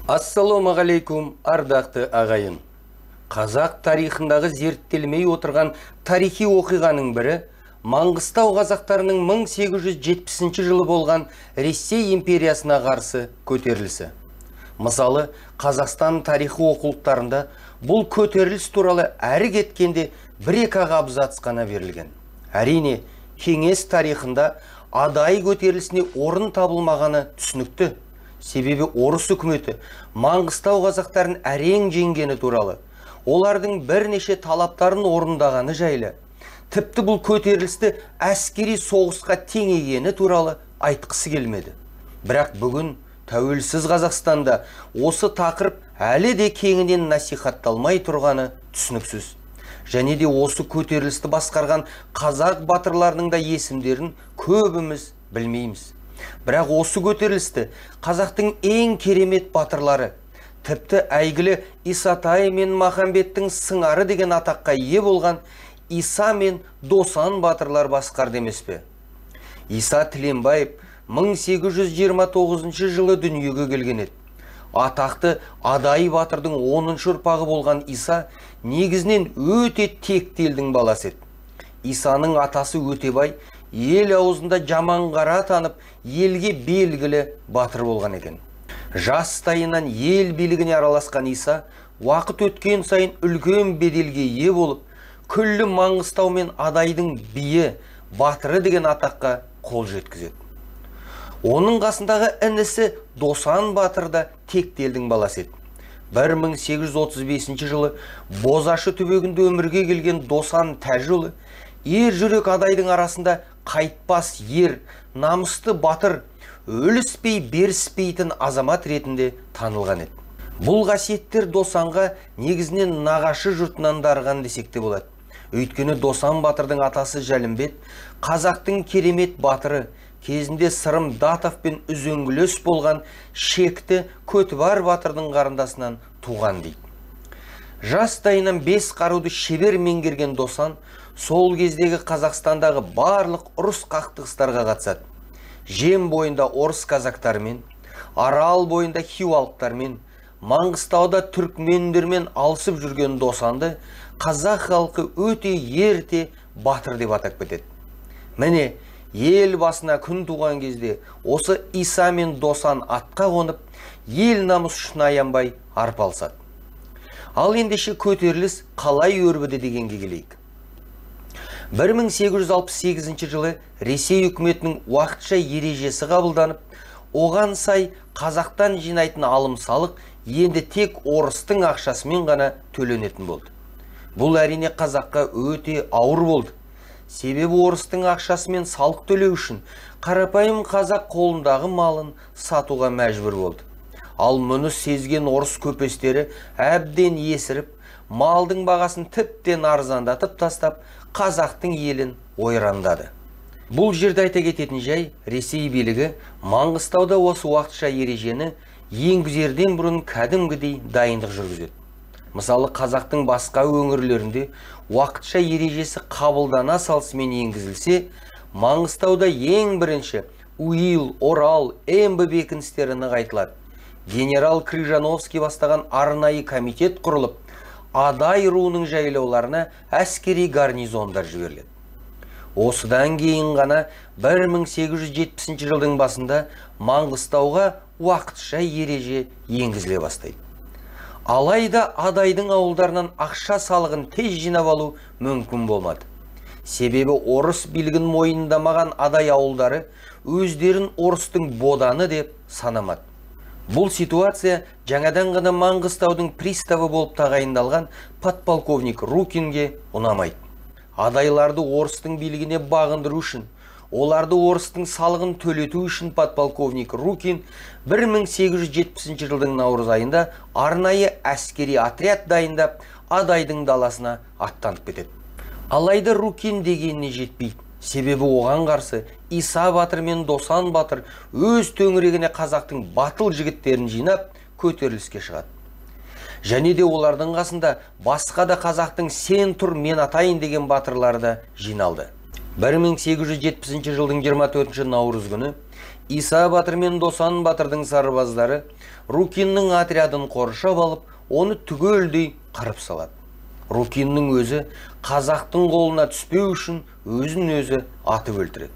Ассалаумағалейкум, ардақты ағайын. Қазақ тарихындағы зерттелмей отырған тарихи оқиғаның бірі Маңғыстау қазақтарының 1870 жылы болған Ресей империясына қарсы көтерілісі. Мысалы, Қазақстан тарихи оқулықтарында бұл көтеріліс туралы әрі кеткенде бір-екі абзац қана берілген. Әрине, кеңес тарихында адай көтерілісіне орын табылмағаны түсінікті. Себебі орыс үкіметі Маңғыстау қазақтарын әрең жеңгені туралы, олардың бірнеше талаптарын орындағаны жайлы, тіпті бұл көтерілісті әскери соғысқа теңегені туралы айтқысы келмеді. Бірақ бүгін тәуелсіз Қазақстанда осы тақырып әлі де кеңінен насихатталмай тұрғаны түсініксіз. Және де осы көтерілісті басқарған қазақ батырларының да есімдерін көбіміз білмейміз. Бірақ осы көтерілісті қазақтың ең керемет батырлары, тіпті әйгілі Исатай мен Махамбеттің сыңары деген атаққа ие болған Иса мен Досан батырлар басқарды емес пе? Иса Тіленбаев 1829 жылы дүниеге келген еді. Атақты Адай батырдың 10-шы ұрпағы болған Иса негізінен өте текті елдің баласы еді. Исаның атасы Өтебай ел аузында жаманғара танып, елге белгілі батыр болған екен. Жастайынан ел билігіне араласқан Иса уақыт өткен сайын үлкен беделге ие болып, күллі Маңғыстау мен Адайдың биі, батыры деген атаққа қол жеткізеді. Оның қасындағы інісі Досан батыр да текті елдің баласы еді. 1835 жылы Бозашы түбегінде өмірге келген Досан Тәжіұлы ер жүрек Адайдың арасында қайтпас ер, намысты батыр, өліспей беріспейтін азамат ретінде танылған еді. Бұл қасиеттер Досанға негізінен нағашы жұртынан дарыған десек те болады. Өйткені Досан батырдың атасы Жәлімбет қазақтың керемет батыры, кезінде Сырым Датов пен үзеңгілес болған шекті Көтібар батырдың қарындасынан туған дейді. Жастайынан 5 қаруды шебер меңгерген Досан сол кездегі Қазақстандағы барлық ұрыс қақтығыстарға қатысады. Жем бойында орыс казактармен, Арал бойында хиуалықтармен, Маңғыстауда түркмендермен алысып жүрген Досанды қазақ халқы өте ерте батыр деп атап кетеді. Міне, ел басына күн туған кезде осы Иса мен Досан атқа қонып, ел намыс үшін аянбай арпалысады. Ал ендеше көтеріліс қалай өрбіді дегенге келейік. 1868 жылы Ресей үкіметінің уақытша ережесі қабылданып, оған сай қазақтан жинайтын алым салық енді тек орыстың ақшасымен ғана төленетін болды. Бұл әрине қазаққа өте ауыр болды. Себебі орыстың ақшасымен салық төлеу үшін қарапайым қазақ қолындағы малын сатуға мәжбүр болды. Ал мұны сезген орыс көпестері әбден есіріп, малдың бағасын тіптен арзандатып тастап, қазақтың елін ойрандады. Бұл жерде айта кететін жай, Ресей билігі Маңғыстауда осы уақытша ережені енгізерден бұрын кәдімгідей дайындық жүргізеді. Мысалы, қазақтың басқа өңірлерінде уақытша ережесі қабылдана салысымен енгізілсе, Маңғыстауда ең бірінші Уил, Орал, Эмбі бекіністері нығайтылады. Генерал Крыжановский бастаған арнайы комитет құрылып, Адай руының жайлауларына әскери гарнизондар жіберіледі. Осыдан кейін ғана 1870 жылдың басында Маңғыстауға уақытша ереже енгізіле бастайды. Алайда Адайдың ауылдарынан ақша салығын тез жинап алу мүмкін болмады. Себебі орыс билігін мойындамаған Адай ауылдары өздерін орыстың боданы деп санамады. Бұл ситуация жаңадан ғана Маңғыстаудың приставы болып тағайындалған подполковник Рукинге ұнамайды. Адайларды орыстың билігіне бағындыру үшін, оларды орыстың салығын төлету үшін подполковник Рукин 1870 жылдың наурыз айында арнайы әскери отряд дайындап Адайдың даласына аттанып кетеді. Алайда Рукин дегеніне жетпейді. Себебі оған қарсы Иса батыр мен Досан батыр өз төңірегіне қазақтың батыл жігіттерін жинап көтеріліске шығады. Және де олардың қасында басқа да қазақтың сен тұр мен атайын деген батырлары да жиналды. 1870 жылдың 24 наурыз күні Иса батыр мен Досан батырдың сарбаздары Рукиннің отрядын қоршап алып, оны түгелдей қырып салады. Рукиннің өзі қазақтың қолына түспеу үшін өзін өзі атып өлтіреді.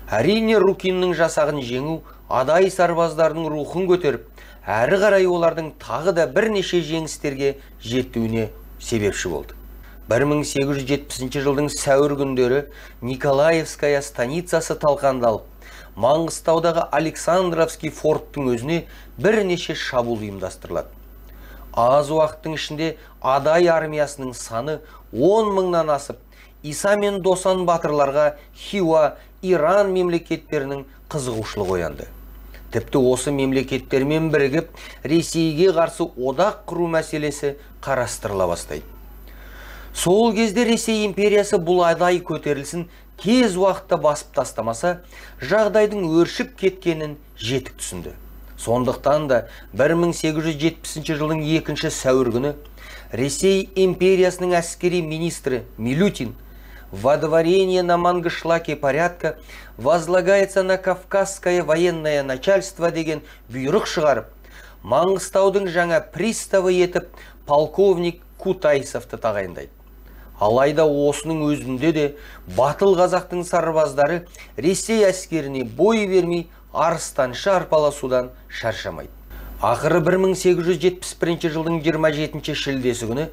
Әрине Рукиннің жасағын жеңу адай сарбаздардың рухын көтеріп, әрі қарай олардың тағы да бірнеше жеңістерге жетуіне себепші болды. 1870 жылдың сәуір күндері Николаевская станицасы талқандалып, Маңғыстаудағы Александровский форттың өзіне бірнеше шабуыл ұйымдастырылады. Аз уақыттың ішінде адай армиясының саны 10 мыңнан асып, Иса мен Досан батырларға Хиуа, Иран мемлекеттерінің қызығушылығы оянды. Тіпті осы мемлекеттермен бірігіп, Ресейге қарсы одақ құру мәселесі қарастырыла бастайды. Сол кезде Ресей империясы бұл адай көтерілсін тез уақытта басып тастамаса, жағдайдың өршіп кеткенін жетік түсінді. Сондықтан да 1870 жылдың 2 сәуір күні Ресей империясының әскери министрі Милютин «Водворение на Мангышлаке порядка возлагается на Кавказское военное начальство» деген бұйрық шығарып, Маңғыстаудың жаңа приставы етіп полковник Кутайсовты тағайындайды. Алайда осының өзінде де батыл қазақтың сарбаздары Ресей әскеріне бой бермей, арыстанша арпаласудан шаршамайды. Ақыры 1871 жылдың 27 шілдесі күні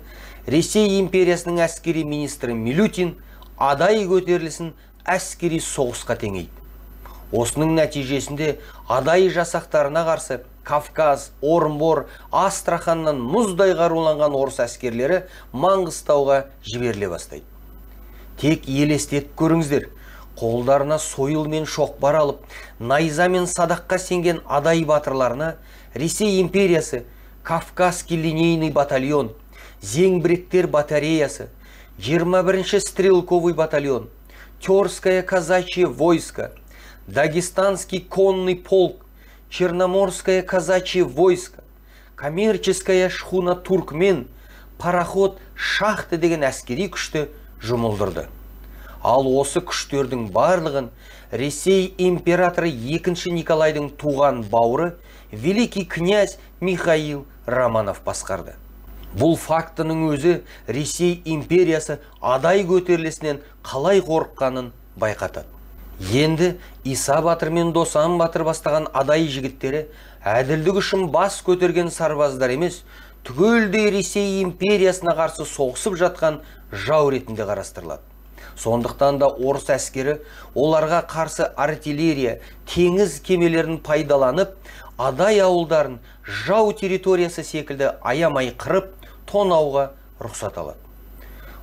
Ресей империясының әскери министрі Милютин адай көтерілісін әскери соғысқа теңейді. Осының нәтижесінде адай жасақтарына қарсы Кавказ, Орынбор, Астраханнан мұздай қаруланған орыс әскерлері Маңғыстауға жіберіле бастайды. Тек елестетіп көріңіздер, қолдарына сойыл мен шоқпар алып, найза мен садаққа сенген адай батырларына Ресей империясы Кавказский линейный батальон, зеңбіректер батареясы, 21-ші стрелковый батальон, Терское казачье войско, Дагестанский конный полк, Черноморское казачье войско, коммерческая шхуна Туркмен, пароход Шахты деген әскери күшті жұмылдырды. Ал осы күштердің барлығын Ресей императоры 2 Николайдың туған бауыры великий князь Михаил Романов басқарды. Бұл фактының өзі Ресей империясы адай көтерілісінен қалай қорыққанын байқатады. Енді Иса батыр мен Досан батыр бастаған адай жігіттері әділдік үшін бас көтерген сарбаздар емес, түгелдей Ресей империясына қарсы соғысып жатқан жау ретінде қарастырылады. Сондықтан да орыс әскері оларға қарсы артиллерия, теңіз кемелерін пайдаланып, адай ауылдарын жау территориясы секілді аямай қырып, тонауға рұқсат алады.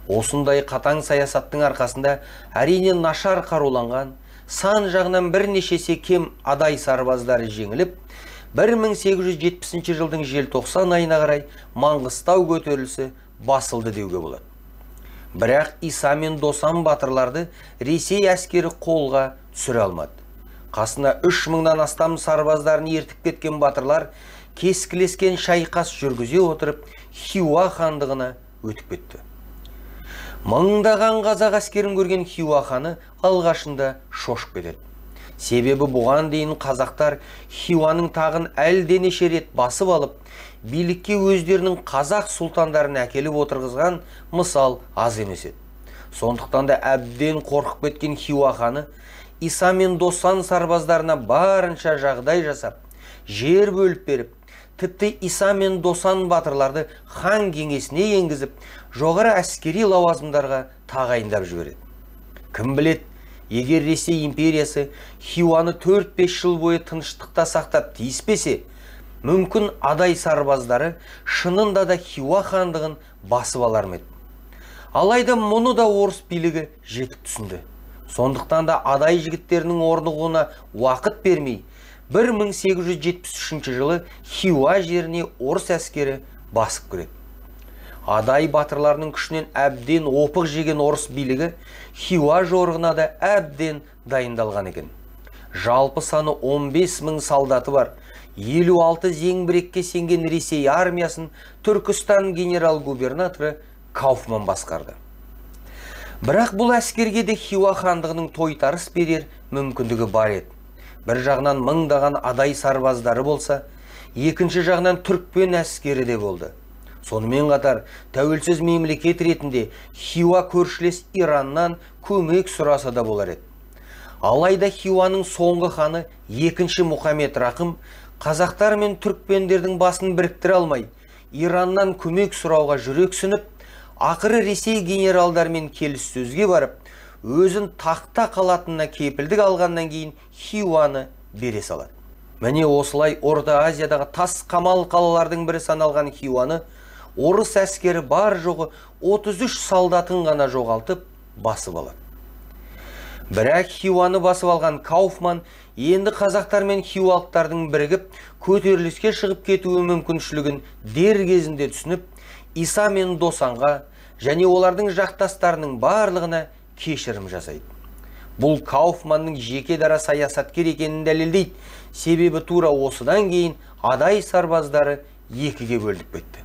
Осындай қатаң саясаттың арқасында әрине нашар қаруланған, сан жағынан бірнешесе кем адай сарбаздары жеңіліп, 1870 жылдың желтоқсан айына қарай Маңғыстау көтерілісі басылды деуге болады. Бірақ Иса мен Досан батырларды Ресей әскері қолға түсіре алмады. Қасына 3000-нан астам сарбаздарын ертіп кеткен батырлар кескілескен шайқас жүргізе отырып Хиуа хандығына өтіп кетті. Мыңдаған қазақ әскерін көрген Хиуа ханы алғашында шошып кетеді. Себебі бұған дейін қазақтар Хиуаның тағын әлденеше рет басып алып, билікке өздерінің қазақ сұлтандарын әкеліп отырғызған мысал аз емес еді. Сондықтан да әбден қорқып кеткен Хиуа ханы Иса мен Досан сарбаздарына барынша жағдай жасап, жер бөліп беріп, тіпті Иса мен Досан батырларды хан кеңесіне енгізіп, жоғары әскери лауазымдарға тағайындап жібереді. Кім білет, егер Ресей империясы Хиуаны 4-5 жыл бойы тыныштықта сақтап тиіспесе, мүмкін адай сарбаздары шынында да Хиуа хандығын басып алар ма еді. Алайда мұны да орыс билігі жетік түсінді. Сондықтан да адай жігіттерінің орнығуына уақыт бермей, 1873 жылы Хиуа жеріне орыс әскері басып кіреді. Адай батырларының күшінен әбден опық жеген орыс билігі Хиуа жорығына да әбден дайындалған екен. Жалпы саны 15.000 солдаты бар, 56 зеңбірекке сенген Ресей армиясын Түркістан генерал-губернаторы Кауфман басқарды. Бірақ бұл әскерге де Хиуа хандығының тойтарыс берер мүмкіндігі бар еді. бір жағынан мыңдаған адай сарбаздары болса, екінші жағынан түрікпен әскері де болды. Сонымен қатар тәуелсіз мемлекет ретінде Хиуа көршілес Ираннан көмек сұраса да болар еді. Алайда Хиуаның соңғы ханы екінші Мұхаммед Рақым қазақтар мен түрікпендердің басын біріктіре алмай, Ираннан көмек сұрауға жүрексініп, ақыры Ресей генералдармен келіссөзге барып, өзін тақта қалатынына кепілдік алғаннан кейін Хиуаны бере салады. Міне осылай Орта Азиядағы тас қамал қалалардың бірі саналған Хиуаны орыс әскері бар жоғы 33 солдатын ғана жоғалтып басып алады. Бірақ Хиуаны басып алған Кауфман енді қазақтар мен хиуалықтардың бірігіп көтеріліске шығып кетуі мүмкіншілігін дер кезінде түсініп, Иса мен Досанға және олардың жақтастарының барлығына кешірім жасайды. Бұл Кауфманның жеке дара саясаткер екенін дәлелдейді, себебі тура осыдан кейін адай сарбаздары екіге бөлініп кетті.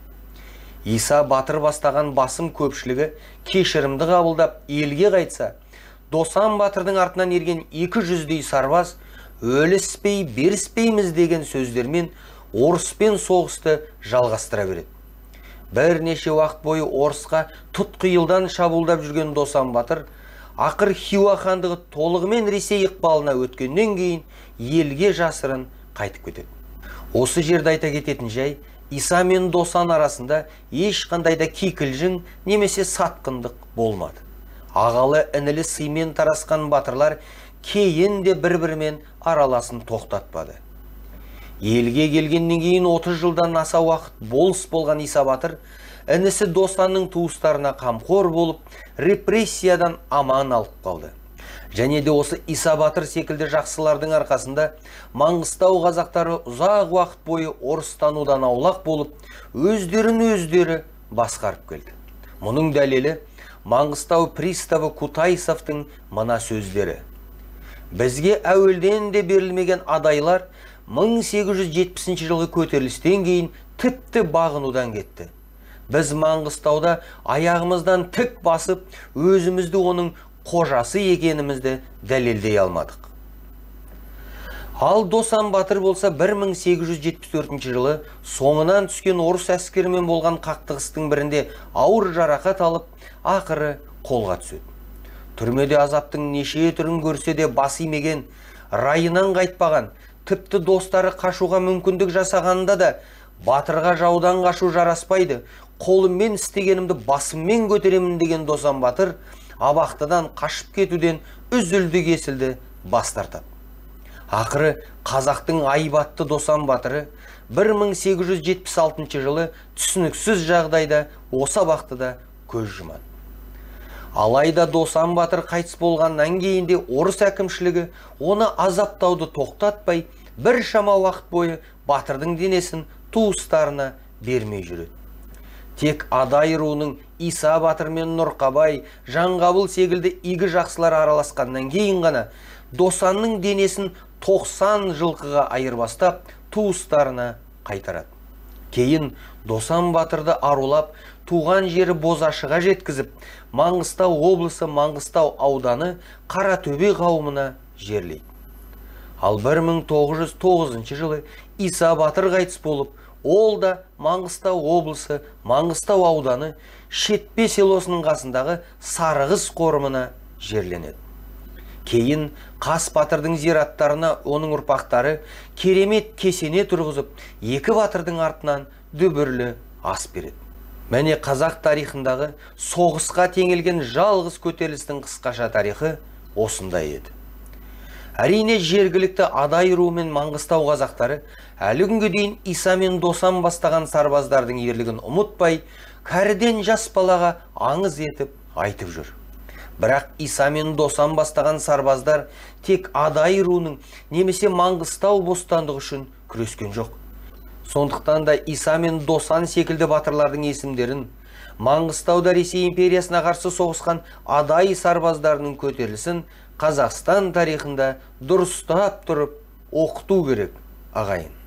Иса батыр бастаған басым көпшілігі кешірімді қабылдап елге қайтса, Досан батырдың артынан ерген 200-дей сарбаз өліспей беріспейміз деген сөздермен орыспен соғысты жалғастыра береді. Бірнеше уақыт бойы орысқа тұтқиылдан шабуылдап жүрген Досан батыр ақыр Хиуа хандығы толығымен Ресей ықпалына өткеннен кейін елге жасырын қайтып кетеді. Осы жерде айта кететін жай, Иса мен Досан арасында ешқандай да кикілжің немесе сатқындық болмады. Ағалы інілі сыймен тарасқан батырлар кейін де бір-бірімен араласын тоқтатпады. Елге келгеннен кейін 30 жылдан аса уақыт болыс болған Иса батыр інісі Досанның туыстарына қамқор болып, репрессиядан аман алып қалды. Және де осы Иса батыр секілді жақсылардың арқасында Маңғыстау қазақтары ұзақ уақыт бойы орыстанудан аулақ болып, өздері басқарып келді. Мұның дәлелі Маңғыстау приставы Кутайсовтың мына сөздері. Бізге әуелден де берілмеген адайлар 1870 жылғы көтерілістен кейін тіпті бағынудан кетті. Біз Маңғыстауда аяғымыздан тік басып, өзімізді оның қожасы екенімізді дәлелдей алмадық. Ал Досан батыр болса 1874 жылы соңынан түскен орыс әскерімен болған қақтығыстың бірінде ауыр жарақат алып, ақыры қолға түседі. Түрмеде азаптың неше түрін көрсе де бас имеген, райынан қайтпаған, тіпті достары қашуға мүмкіндік жасағанда да батырға жаудан қашу жараспайды, қолыммен істегенімді басыммен көтеремін деген Досан батыр абақтыдан қашып кетуден үзілді кесілді бас тартады. Ақыры қазақтың айбатты Досан батыры 1876 жылы түсініксіз жағдайда осы абақтыда көз жұмады. Алайда Досан батыр қайтыс болғаннан кейін де орыс әкімшілігі оны азаптауды тоқтатпай, бір шама уақыт бойы батырдың денесін туыстарына бермей жүреді. Тек адай руының Иса батыр мен Нұрқабай, Жанғабыл секілді игі жақсылар араласқаннан кейін ғана Досанның денесін 90 жылқыға айырбастап туыстарына қайтарады. Кейін Досан батырды арулап, туған жері Бозашыға жеткізіп, Маңғыстау облысы Маңғыстау ауданы Қаратөбе қауымына жерлейді. Ал 1909 жылы Иса батыр қайтыс болып, ол да Маңғыстау облысы Маңғыстау ауданы Шетпе селосының қасындағы Сарығыз қорымына жерленеді. Кейін Қас батырдың зираттарына оның ұрпақтары керемет кесене тұрғызып, екі батырдың артынан дүбірлі ас береді. Мәне қазақ тарихындағы соғысқа теңелген жалғыз көтерілістің қысқаша тарихы осындай еді. Әрине жергілікті адай руы мен Маңғыстау қазақтары әлі күнге дейін Иса мен Досан бастаған сарбаздардың ерлігін ұмытпай, кәріден жас балаға аңыз етіп айтып жүр. Бірақ Иса мен Досан бастаған сарбаздар тек адай руының немесе Маңғыстау бостандығы үшін күрескен жоқ. Сондықтан да Иса мен Досан секілді батырлардың есімдерін Маңғыстауда Ресей империясына қарсы соғысқан адай сарбаздарының көтерілісін Қазақстан тарихында дұрыстап тұрып оқыту керек, ағайын.